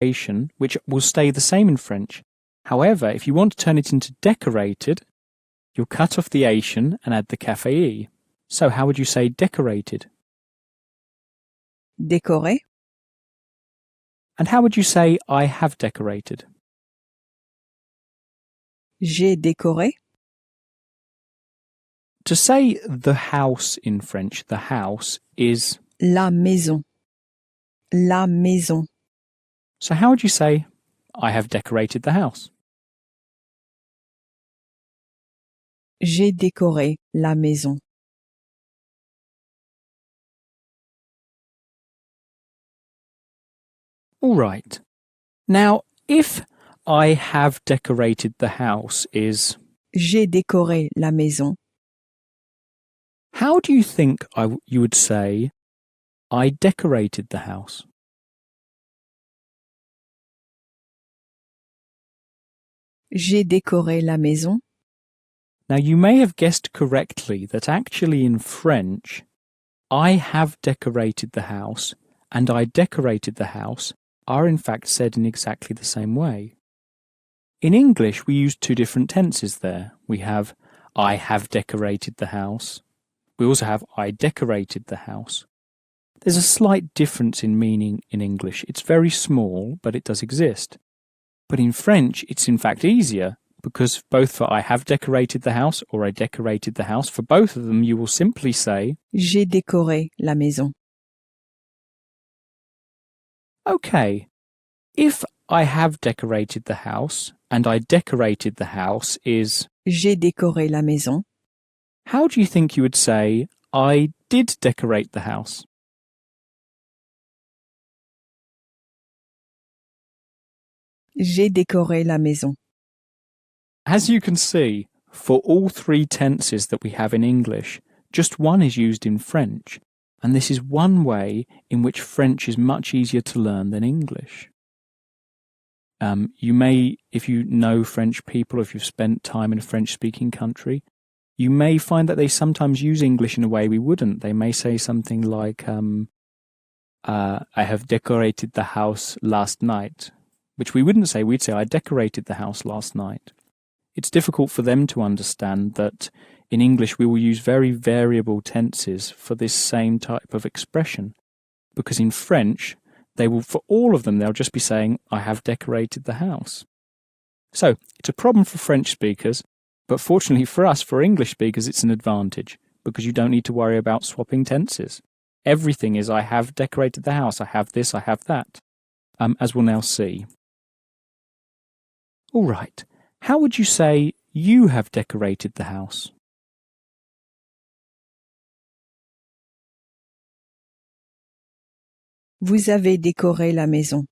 which will stay the same in French. However, if you want to turn it into decorated, you'll cut off the Asian and add the café. So how would you say decorated? Décoré. And how would you say I have decorated? J'ai décoré. To say the house in French, the house is La maison. La maison. So how would you say I have decorated the house? J'ai décoré la maison. All right. Now, if I have decorated the house is J'ai décoré la maison. how do you think you would say I decorated the house? J'ai décoré la maison. Now, you may have guessed correctly that actually in French, I have decorated the house and I decorated the house are in fact said in exactly the same way. In English, we use two different tenses there. We have I have decorated the house. We also have I decorated the house. There's a slight difference in meaning in English. It's very small, but it does exist. But in French, it's in fact easier because both for I have decorated the house or I decorated the house, for both of them you will simply say J'ai décoré la maison. Okay, if I have decorated the house and I decorated the house is J'ai décoré la maison. how do you think you would say I did decorate the house? J'ai décoré la maison. As you can see, for all three tenses that we have in English, just one is used in French, and this is one way in which French is much easier to learn than English. You may, if you know French people, if you've spent time in a French-speaking country, you may find that they sometimes use English in a way we wouldn't. They may say something like, I have decorated the house last night, which we wouldn't say. We'd say, I decorated the house last night. It's difficult for them to understand that in English we will use very variable tenses for this same type of expression, because in French, they will, for all of them, they'll just be saying, I have decorated the house. So, it's a problem for French speakers, but fortunately for us, for English speakers, it's an advantage, because you don't need to worry about swapping tenses. Everything is, I have decorated the house, I have this, I have that, as we'll now see. All right, how would you say you have decorated the house? Vous avez décoré la maison.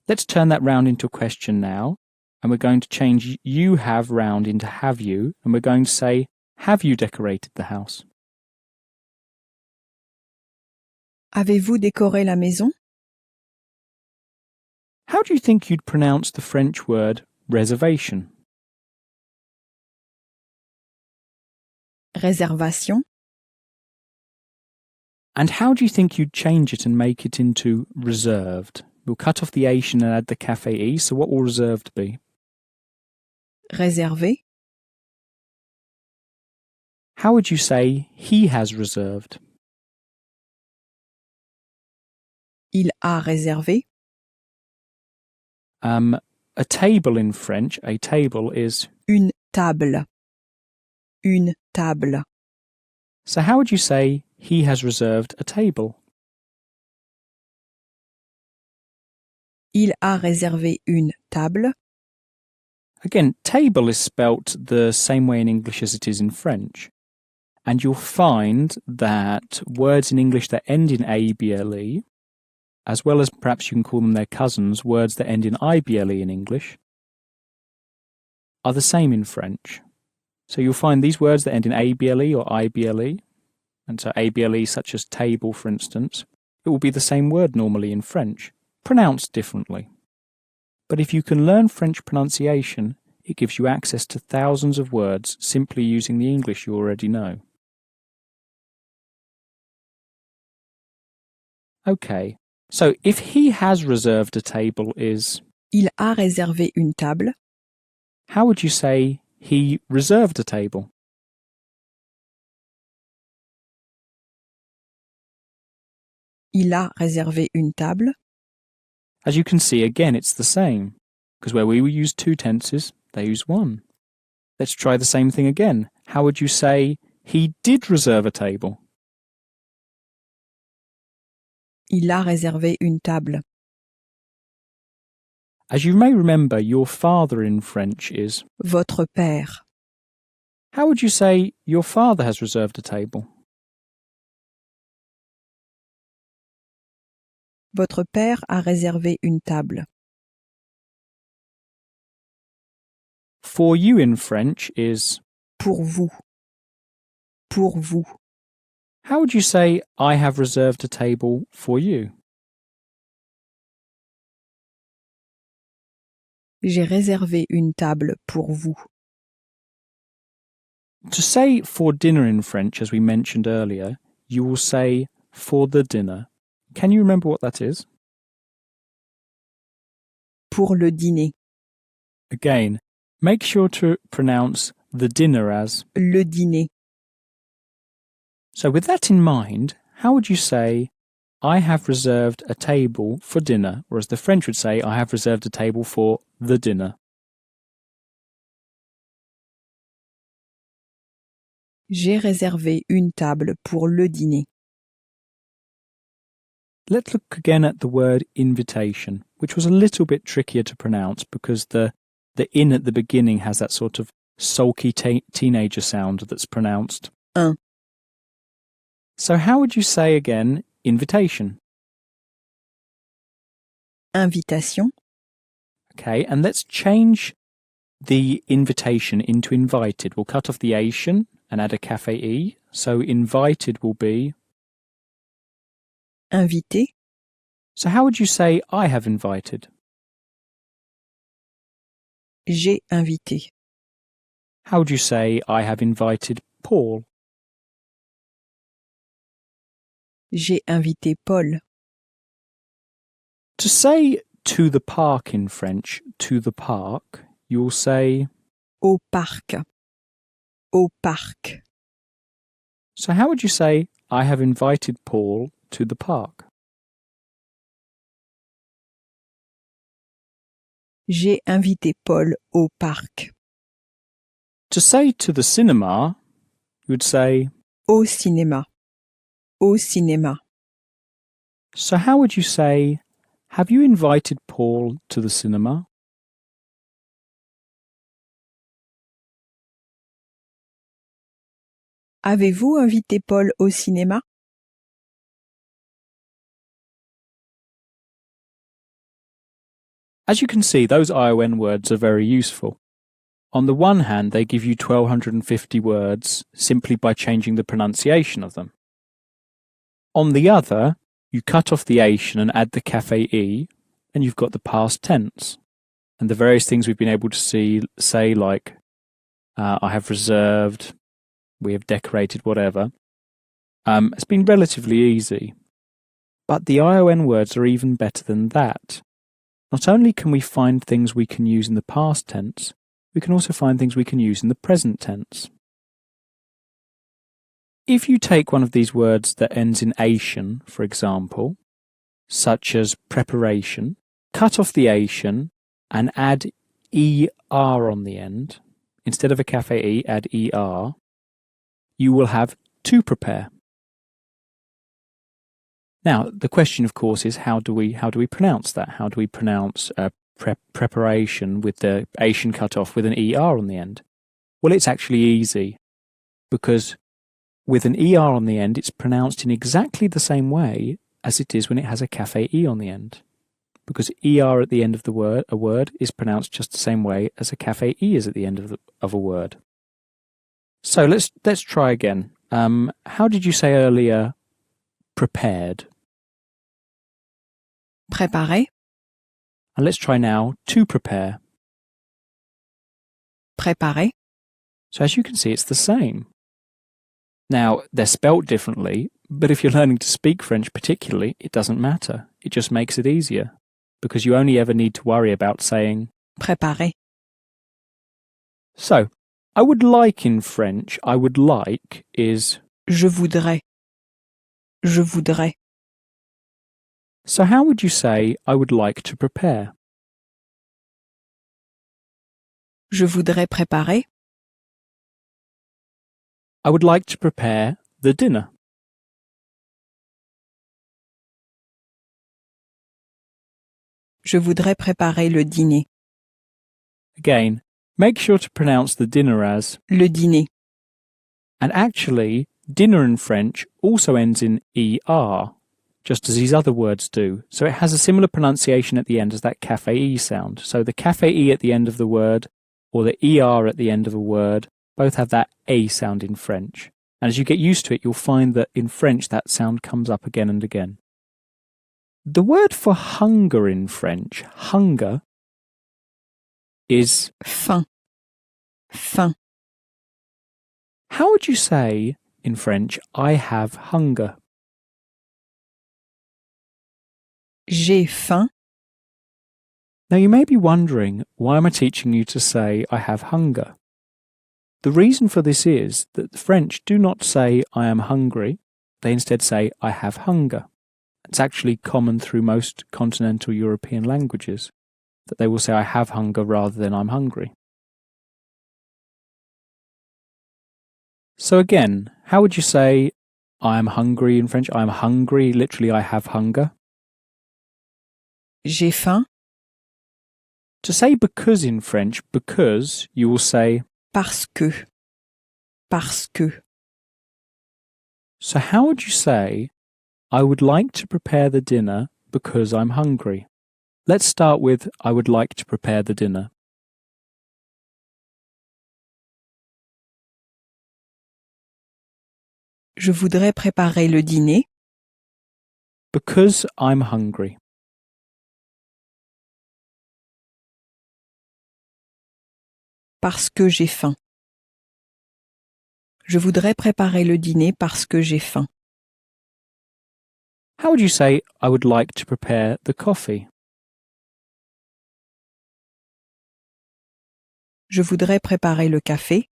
Let's turn that round into a question now, and we're going to change you have round into have you, and we're going to say, have you decorated the house? Avez-vous décoré la maison? How do you think you'd pronounce the French word reservation? Réservation. And how do you think you'd change it and make it into reserved? We'll cut off the Asian and add the café-e, so what will reserved be? Réservé. How would you say he has reserved? Il a réservé. A table in French, a table is Une table. Une table. So how would you say he has reserved a table? Il a réservé une table. Again, table is spelt the same way in English as it is in French. And you'll find that words in English that end in able, as well as perhaps you can call them their cousins, words that end in ible in English, are the same in French. So you'll find these words that end in able or ible, and so able such as table, for instance, it will be the same word normally in French, pronounced differently. But if you can learn French pronunciation, it gives you access to thousands of words simply using the English you already know. Okay, So if he has reserved a table is, Il a réservé une table. how would you say he reserved a table? Il a réservé une table. As you can see, again, it's the same, because where we use two tenses, they use one. Let's try the same thing again. How would you say he did reserve a table? Il a réservé une table. As you may remember, your father in French is. Votre père. How would you say your father has reserved a table? Votre père a réservé une table. For you in French is. Pour vous. Pour vous. How would you say I have reserved a table for you? J'ai réservé une table pour vous. To say for dinner in French, as we mentioned earlier, you will say for the dinner. Can you remember what that is? Pour le dîner. Again, make sure to pronounce the dinner as. Le dîner. So with that in mind, how would you say I have reserved a table for dinner, or as the French would say, I have reserved a table for the dinner? J'ai réservé une table pour le dîner. Let's look again at the word invitation, which was a little bit trickier to pronounce because the in at the beginning has that sort of sulky teenager sound that's pronounced. Un. So how would you say again invitation? Invitation. Okay, and let's change the invitation into invited. We'll cut off the ation and add a cafe E. So invited will be. Invité. So how would you say I have invited? J'ai invité. How would you say I have invited Paul? J'ai invité Paul. To say to the park in French, to the park, you'll say. Au parc. Au parc. So how would you say I have invited Paul to the park? J'ai invité Paul au parc. To say to the cinema, you would say. Au cinéma. Au cinéma. So how would you say, have you invited Paul to the cinema? Avez-vous invité Paul au cinéma? As you can see, those ION words are very useful. On the one hand, they give you 1,250 words simply by changing the pronunciation of them. On the other, you cut off the ation and add the cafe E, and you've got the past tense. And the various things we've been able to say like, I have reserved, we have decorated, whatever, it's been relatively easy. But the ION words are even better than that. Not only can we find things we can use in the past tense, we can also find things we can use in the present tense. If you take one of these words that ends in ation, for example, such as preparation, cut off the ation and add ER on the end, instead of a cafe E, add ER, you will have to prepare. Now, the question, of course, is how do we pronounce that? How do we pronounce preparation with the ation cut off with an ER on the end? Well, it's actually easy because with an ER on the end, it's pronounced in exactly the same way as it is when it has a cafe E on the end. Because ER at the end of a word is pronounced just the same way as a cafe E is at the end of a word. So let's try again. How did you say earlier prepared? Préparer. And let's try now to prepare. Préparer. So as you can see, it's the same. Now, they're spelt differently, But if you're learning to speak French particularly, it doesn't matter. It just makes it easier, because you only ever need to worry about saying préparer, So, I would like in French, I would like is je voudrais, je voudrais, So how would you say I would like to prepare? je voudrais préparer, I would like to prepare the dinner. je voudrais préparer le dîner, Again, make sure to pronounce the dinner as, le dîner, and actually, dinner in French also ends in ER, just as these other words do. So it has a similar pronunciation at the end as that cafe-e sound. So the cafe-e at the end of the word, or the ER at the end of a word, both have that A sound in French. And as you get used to it, you'll find that in French that sound comes up again and again. The word for hunger in French, hunger, is faim, faim, How would you say in French, I have hunger? j'ai faim, Now you may be wondering, why am I teaching you to say I have hunger? The reason for this is that the French do not say I am hungry, they instead say I have hunger. It's actually common through most continental European languages that they will say I have hunger rather than I'm hungry. So again, how would you say I am hungry in French? I am hungry, literally I have hunger. j'ai faim, To say because in French, because, you will say parce que, parce que, So how would you say, I would like to prepare the dinner because I'm hungry? Let's start with, I would like to prepare the dinner. je voudrais préparer le dîner, Because I'm hungry. parce que j'ai faim. Je voudrais préparer le dîner parce que j'ai faim. How would you say, I would like to prepare the coffee? Je voudrais préparer le café,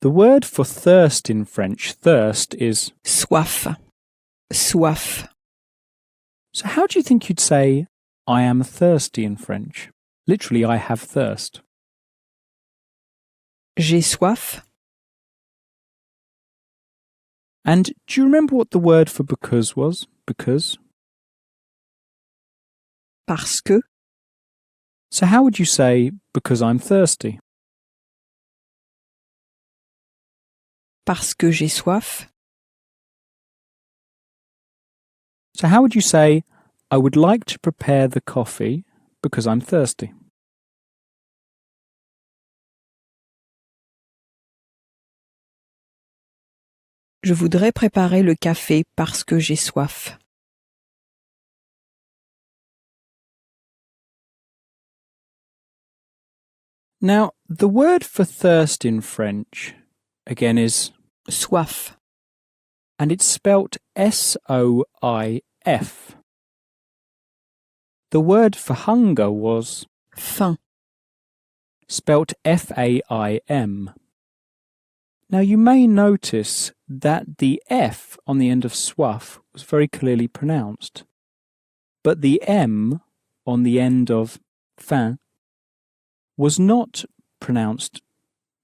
The word for thirst in French, thirst, is soif, soif. So how do you think you'd say, I am thirsty in French? Literally, I have thirst. J'ai soif, And do you remember what the word for because was? Because? parce que, So how would you say, because I'm thirsty? parce que j'ai soif, So how would you say, I would like to prepare the coffee because I'm thirsty? je voudrais préparer le café parce que j'ai soif. Now, the word for thirst in French, again, is, Soif, and it's spelt S-O-I-F. The word for hunger was faim, spelt F-A-I-M. Now you may notice that the F on the end of soif was very clearly pronounced, but the M on the end of faim was not pronounced,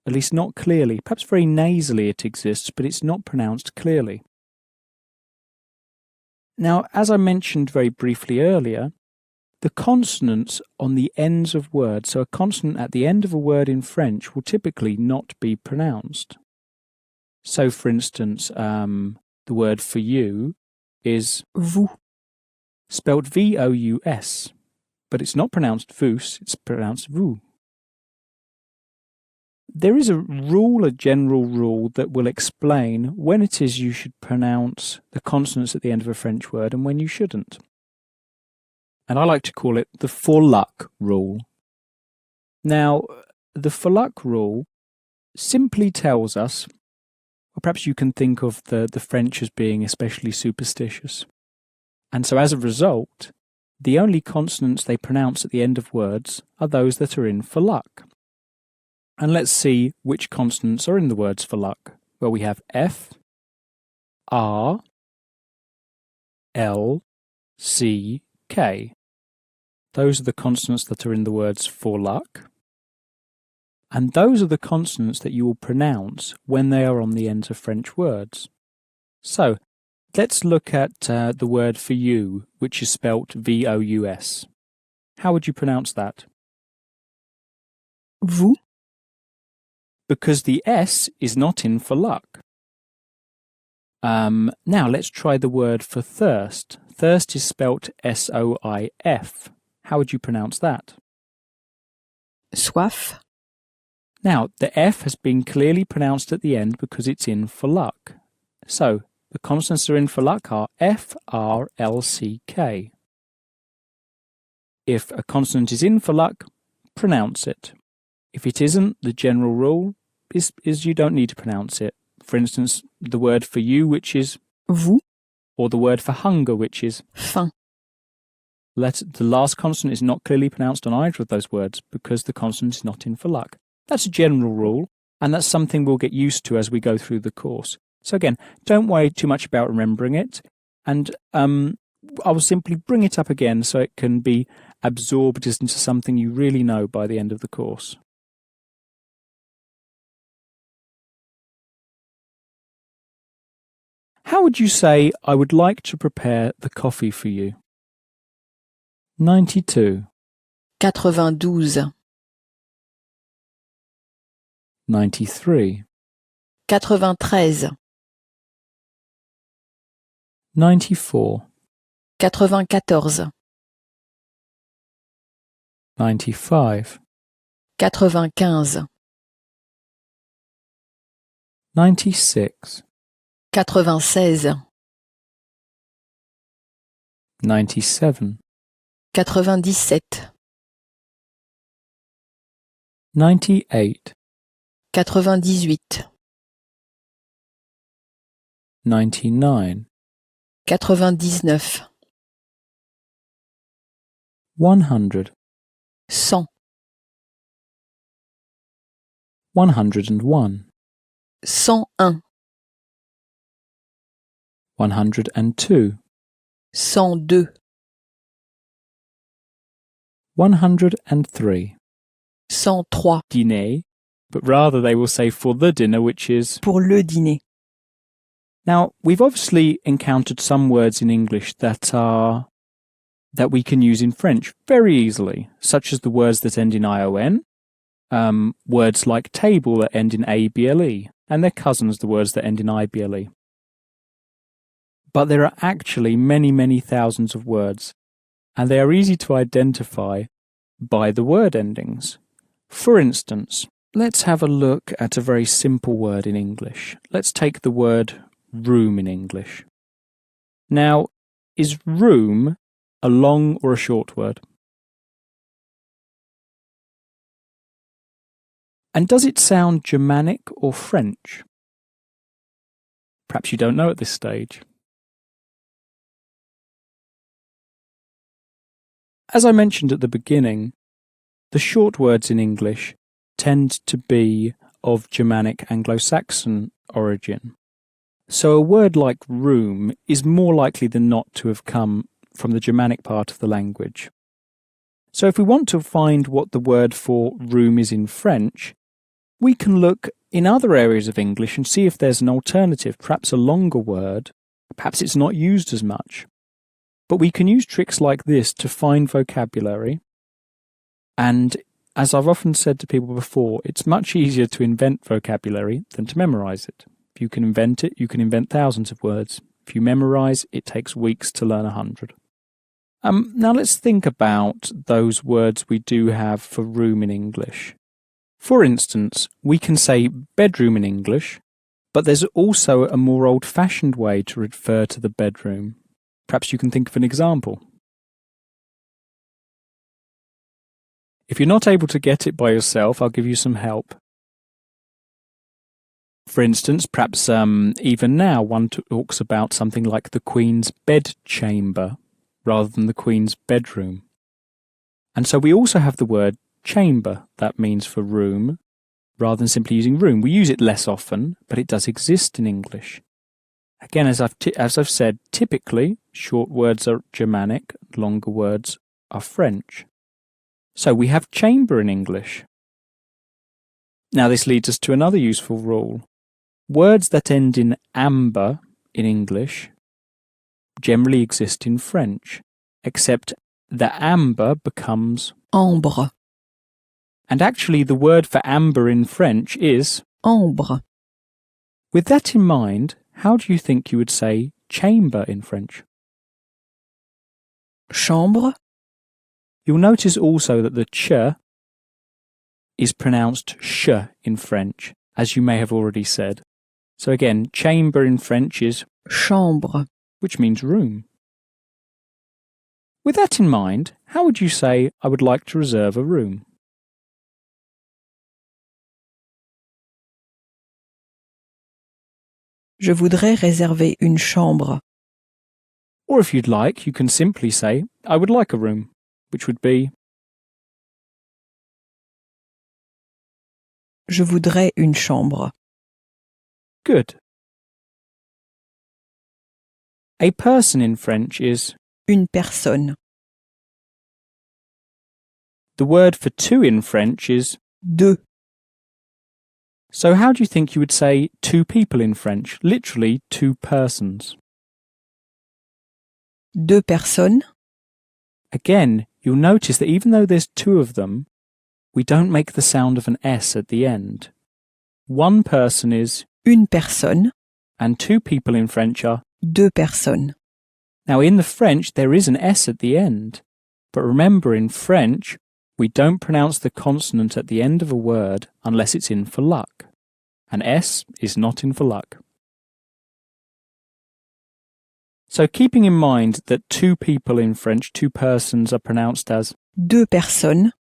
at least not clearly. Perhaps very nasally it exists, but it's not pronounced clearly. Now, as I mentioned very briefly earlier, the consonants on the ends of words, so a consonant at the end of a word in French will typically not be pronounced. So, for instance, the word for you is vous, spelled V-O-U-S, but it's not pronounced vous, it's pronounced vous. There is a rule, a general rule, that will explain when it is you should pronounce the consonants at the end of a French word and when you shouldn't. And I like to call it the for luck rule. Now, the for luck rule simply tells us, Or perhaps you can think of the French as being especially superstitious. And so as a result, the only consonants they pronounce at the end of words are those that are in for luck. And let's see which consonants are in the words for luck. Well, we have F, R, L, C, K. Those are the consonants that are in the words for luck. And those are the consonants that you will pronounce when they are on the ends of French words. So, let's look at the word for you, which is spelt V-O-U-S. How would you pronounce that? Vous. Because the S is not in for luck. Now let's try the word for thirst. Thirst is spelt S-O-I-F. How would you pronounce that? Soif. Now, the F has been clearly pronounced at the end because it's in for luck. So, the consonants that are in for luck are F, R, L, C, K. If a consonant is in for luck, pronounce it. If it isn't, the general rule is you don't need to pronounce it. For instance, the word for you, which is vous, or the word for hunger, which is faim. The last consonant is not clearly pronounced on either of those words because the consonant is not in for luck. That's a general rule, and that's something we'll get used to as we go through the course. So again, don't worry too much about remembering it, and I will simply bring it up again so it can be absorbed into something you really know by the end of the course. How would you say, I would like to prepare the coffee for you? 92. 92. 93. 93. 94. 94. 95. 95. 96. 96. 97. 97. 98. 98. 99. 99. 100. 100. 101. 101. 102. 102. 103. 103. Dîner, but rather they will say for the dinner, which is Pour le dîner. Now, we've obviously encountered some words in English that we can use in French very easily, such as the words that end in ion, words like table that end in able, and their cousins, the words that end in ible. But there are actually many, many thousands of words, and they are easy to identify by the word endings. For instance, let's have a look at a very simple word in English. Let's take the word room in English. Now, is room a long or a short word? And does it sound Germanic or French? Perhaps you don't know at this stage. As I mentioned at the beginning, the short words in English tend to be of Germanic Anglo-Saxon origin. So a word like room is more likely than not to have come from the Germanic part of the language. So if we want to find what the word for room is in French, we can look in other areas of English and see if there's an alternative, perhaps a longer word. Perhaps it's not used as much. But we can use tricks like this to find vocabulary. And as I've often said to people before, it's much easier to invent vocabulary than to memorize it. If you can invent it, you can invent thousands of words. If you memorize, it takes weeks to learn 100. Now let's think about those words we do have for room in English. For instance, we can say bedroom in English, but there's also a more old-fashioned way to refer to the bedroom. Perhaps you can think of an example. If you're not able to get it by yourself, I'll give you some help. For instance, perhaps even now one talks about something like the Queen's bedchamber rather than the Queen's bedroom. And so we also have the word chamber, that means for room, rather than simply using room. We use it less often, but it does exist in English. Again, as I've said, typically short words are Germanic, longer words are French. So we have chamber in English. Now this leads us to another useful rule. Words that end in amber in English generally exist in French, except the amber becomes ambre, and actually the word for amber in French is ambre. With that in mind, how do you think you would say chamber in French? Chambre, You'll notice also that the ch is pronounced sh in French, as you may have already said. So again, chamber in French is chambre. which means room. With that in mind, how would you say, I would like to reserve a room? Je voudrais réserver une chambre. Or if you'd like, you can simply say, I would like a room, which would be Je voudrais une chambre. good. A person in French is Une personne. the word for two in French is Deux. so how do you think you would say two people in French? Literally two persons. Deux personnes. Again, you'll notice that even though there's two of them, we don't make the sound of an S at the end. One person is Une personne. and two people in French are. Deux personnes. Now in the French there is an S at the end, but remember in French we don't pronounce the consonant at the end of a word unless it's in for luck. An S is not in for luck. So keeping in mind that two people in French, two persons, are pronounced as Deux personnes.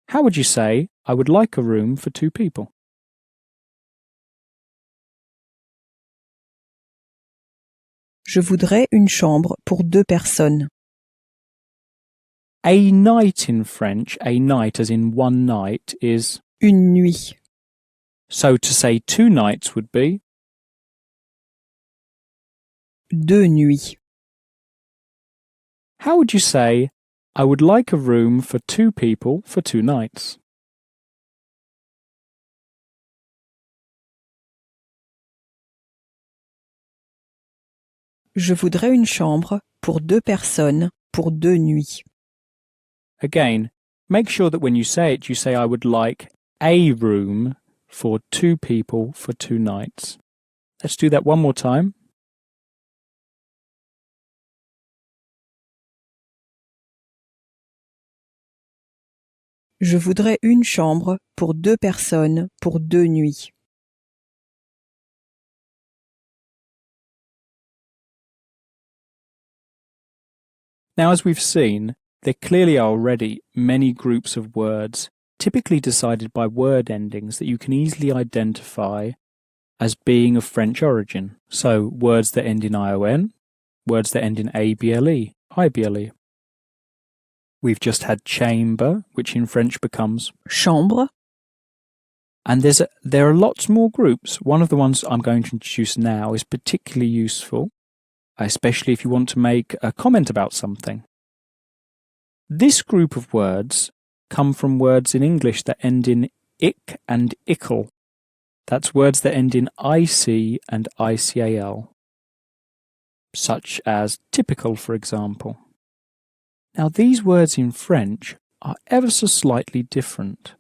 how would you say, I would like a room for two people? Je voudrais une chambre pour deux personnes. A night in French, a night as in one night, is Une nuit. so to say two nights would be Deux nuits. how would you say, I would like a room for two people for 2 nights? Je voudrais une chambre pour deux personnes pour deux nuits. Again, make sure that when you say it, I would like a room for two people for 2 nights. Let's do that one more time. Je voudrais une chambre pour deux personnes pour deux nuits. Now, as we've seen, there clearly are already many groups of words, typically decided by word endings, that you can easily identify as being of French origin. So, words that end in ion, words that end in able, ible. We've just had chamber, which in French becomes Chambre. and there are lots more groups. One of the ones I'm going to introduce now is particularly useful, especially if you want to make a comment about something. This group of words come from words in English that end in ick and ickle. That's words that end in ic and ical, such as typical, for example. Now, these words in French are ever so slightly different,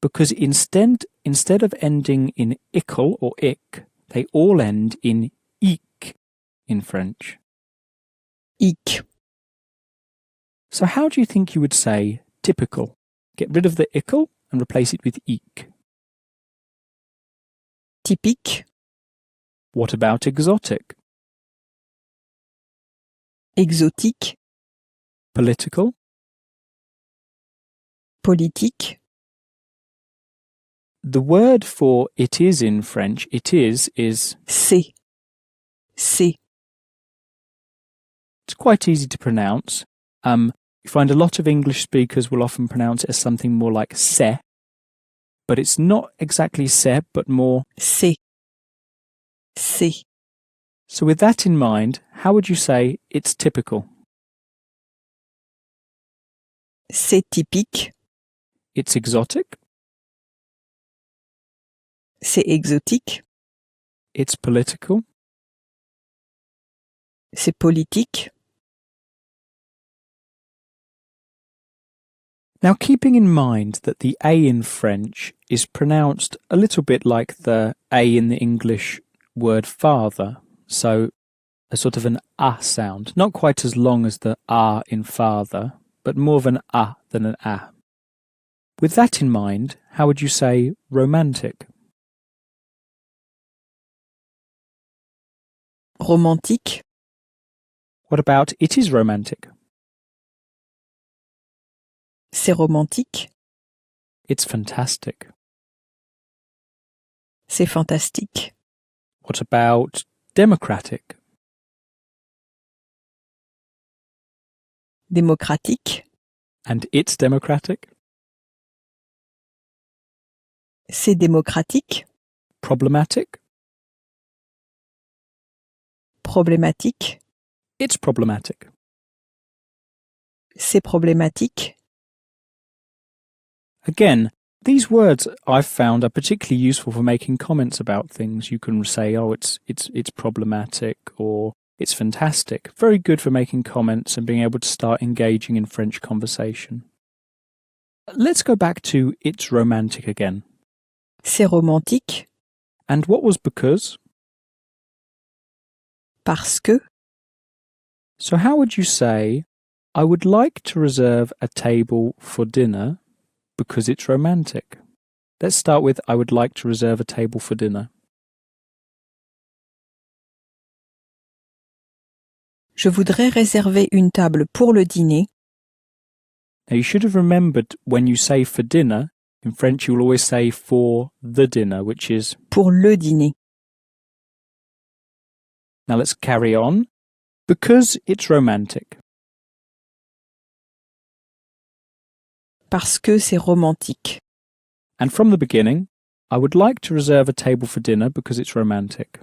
because instead of ending in ickle or ick, they all end in ik in French. Ik. So how do you think you would say typical? Get rid of the ickle and replace it with ik. Typique. What about exotic? Exotique. Political? Politique. The word for it is in French, it is c'est, c'est, it's quite easy to pronounce. You find a lot of English speakers will often pronounce it as something more like c'est, but it's not exactly c'est, but more c'est, c'est. So with that in mind, how would you say it's typical? C'est typique, It's exotic, c'est exotique, it's political, c'est politique. Now, keeping in mind that the A in French is pronounced a little bit like the A in the English word father, so a sort of an A sound, not quite as long as the A in father, but more of an A than an A. With that in mind, how would you say romantic? Romantique, What about it is romantic? c'est romantique, It's fantastic. c'est fantastique. What about democratic? Démocratique, And it's democratic? c'est démocratique. Problematic? Problématique, It's problematic. c'est problématique. Again, these words I've found are particularly useful for making comments about things. You can say, oh, it's problematic, or it's fantastic. Very good for making comments and being able to start engaging in French conversation. Let's go back to it's romantic again. C'est romantique And what was because? parce que, So how would you say, I would like to reserve a table for dinner because it's romantic? Let's start with I would like to reserve a table for dinner. je voudrais réserver une table pour le dîner. Now you should have remembered when you say for dinner, in French you will always say for the dinner, which is... Pour le dîner. Now let's carry on. Because it's romantic. Parce que c'est romantique. And from the beginning, I would like to reserve a table for dinner because it's romantic.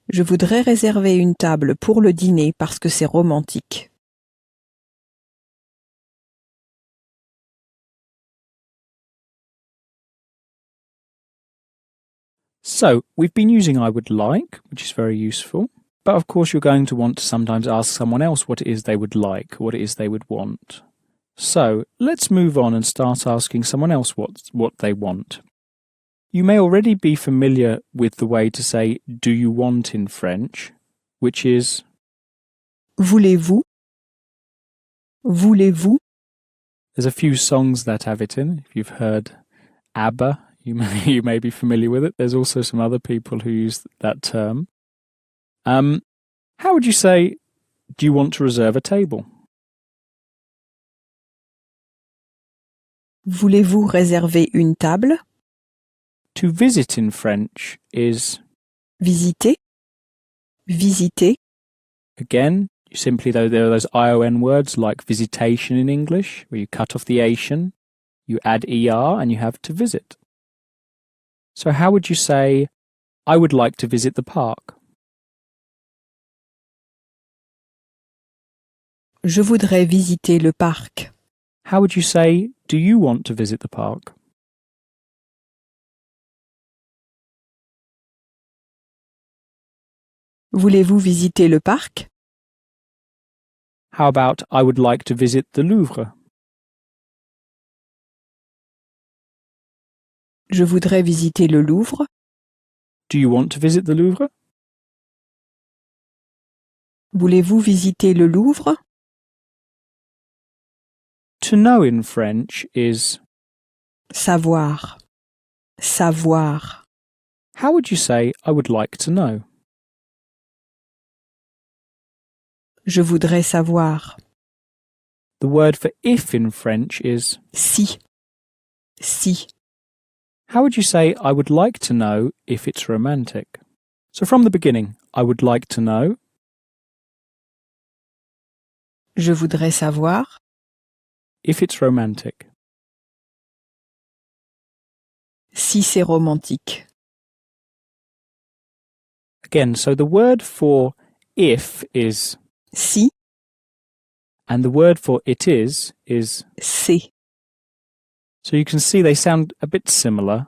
Je voudrais réserver une table pour le dîner parce que c'est romantique. So, we've been using I would like, which is very useful. But of course you're going to want to sometimes ask someone else what it is they would like, what it is they would want. So, let's move on and start asking someone else what they want. You may already be familiar with the way to say do you want in French, which is Voulez-vous? Voulez-vous? there's a few songs that have it in. If you've heard ABBA, you may be familiar with it. There's also some other people who use that term. How would you say, do you want to reserve a table? Voulez-vous réserver une table? To visit in French is, Visiter? Visiter? again, there are those ION words like visitation in English, where you cut off the Asian, you add ER, and you have to visit. So how would you say, I would like to visit the park? Je voudrais visiter le parc. How would you say, do you want to visit the park? Voulez-vous visiter le parc? How about, I would like to visit the Louvre? Je voudrais visiter le Louvre. Do you want to visit the Louvre? Voulez-vous visiter le Louvre? To know in French is, Savoir. Savoir. how would you say, I would like to know? Je voudrais savoir. The word for if in French is si, si. how would you say I would like to know if it's romantic? So from the beginning, I would like to know. Je voudrais savoir If it's romantic. si c'est romantique. Again, so the word for if is Si, and the word for it is c'est. so you can see they sound a bit similar,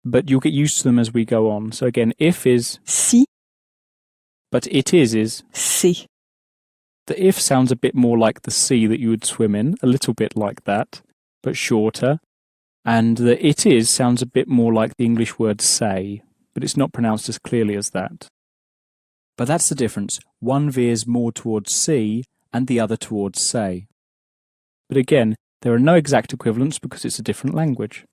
but you'll get used to them as we go on. So again, if is, Si, but it is. c'est. The if sounds a bit more like the sea that you would swim in, a little bit like that, but shorter. And the it is sounds a bit more like the English word say, but it's not pronounced as clearly as that. But that's the difference. One veers more towards see and the other towards say. But again, there are no exact equivalents because it's a different language.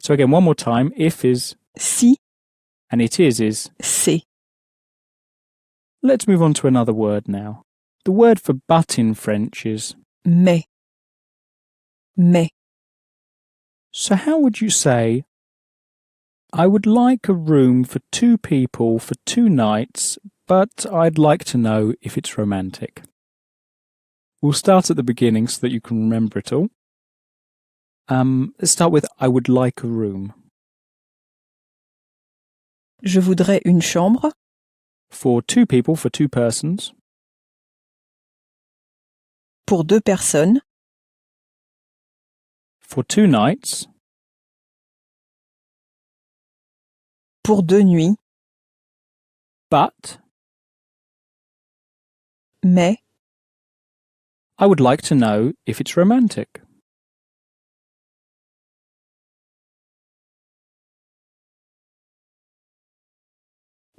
So again, one more time, if is Si, and it is. c'est. Let's move on to another word now. The word for but in French is Mais. Mais. so how would you say, I would like a room for 2 people for 2 nights, but I'd like to know if it's romantic. We'll start at the beginning so that you can remember it all. Let's start with I would like a room. Je voudrais une chambre For 2 people, for 2 persons. pour 2 personnes For 2 nights. pour 2 nuits. But Mais I would like to know if it's romantic.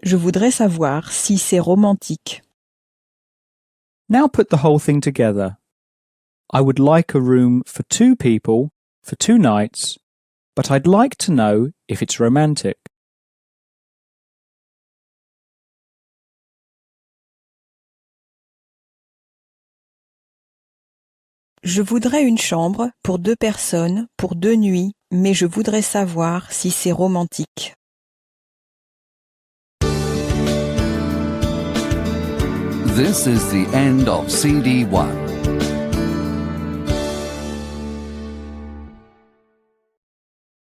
je voudrais savoir si c'est romantique. Now put the whole thing together. I would like a room for 2 people for 2 nights, but I'd like to know if it's romantic. Je voudrais une chambre pour 2 personnes pour 2 nuits, mais je voudrais savoir si c'est romantique. This is the end of CD 1.